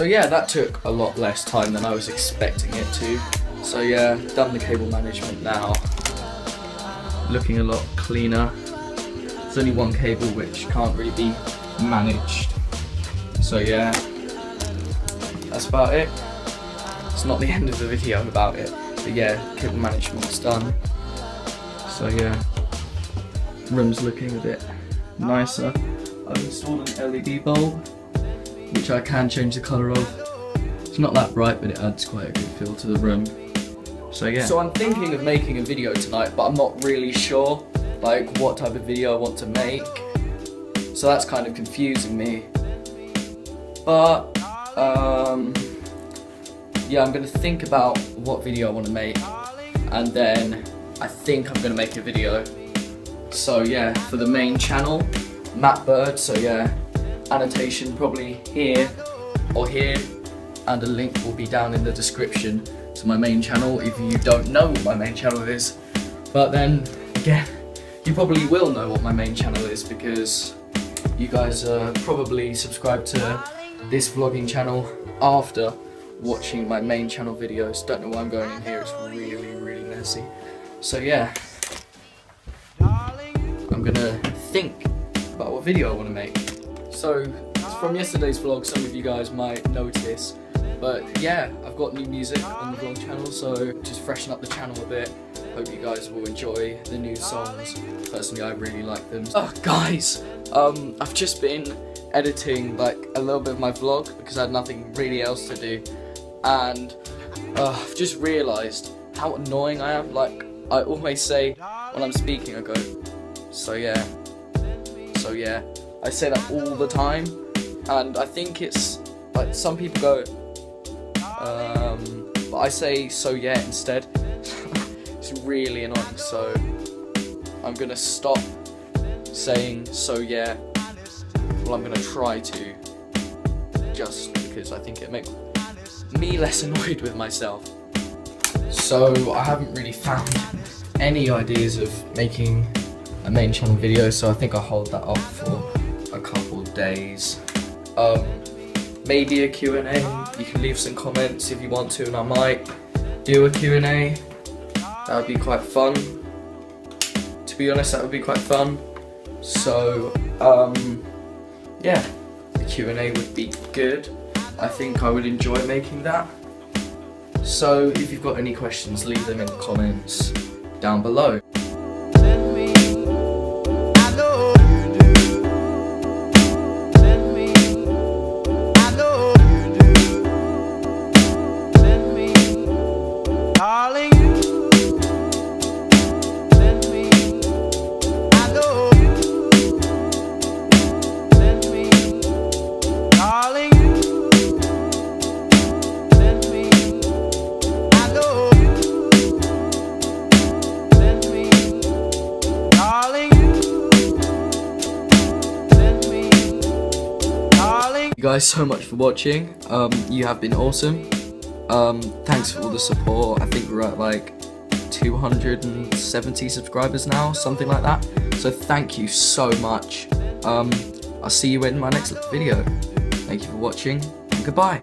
So yeah, that took a lot less time than I was expecting it to. So yeah, done the cable management now. Looking a lot cleaner. There's only one cable which can't really be managed. So yeah, that's about it. It's not the end of the video about it, but yeah, cable management's done. So yeah, room's looking a bit nicer. I've installed an LED bulb, which I can change the colour of. It's not that bright, but it adds quite a good feel to the room. So yeah. So I'm thinking of making a video tonight, but I'm not really sure like what type of video I want to make. So that's kind of confusing me. But yeah, I'm gonna think about what video I want to make, and then I think I'm gonna make a video. So yeah, for the main channel, Matt Bird. So yeah, annotation probably here or here, and a link will be down in the description to my main channel if you don't know what my main channel is. But then again, you probably will know what my main channel is because you guys probably subscribe to this vlogging channel after watching my main channel videos. Don't know why I'm going in here, it's really messy. So yeah, I'm gonna think about what video I want to make. So from yesterday's vlog, some of you guys might notice, but yeah, I've got new music on the vlog channel, so just freshen up the channel a bit. Hope you guys will enjoy the new songs. Personally, I really like them. Oh guys, I've just been editing like a little bit of my vlog because I had nothing really else to do, and I've just realised how annoying I am. Like, I always say when I'm speaking, I go, so yeah. I say that all the time, and I think it's like some people go, but I say so yeah instead. It's really annoying, so I'm gonna stop saying so yeah. Well, I'm gonna try to, just because I think it makes me less annoyed with myself. So I haven't really found any ideas of making a main channel video, so I think I'll hold that off for a couple of days. Maybe a Q&A. You can leave some comments if you want to, and I might do a Q&A. That would be quite fun. To be honest, that would be quite fun. So yeah, the Q&A would be good. I think I would enjoy making that. So if you've got any questions, leave them in the comments down below. you guys so much for watching. You have been awesome. Thanks for all the support. I think we're at like 270 subscribers now, something like that. So thank you so much. I'll see you in my next video. Thank you for watching, and goodbye.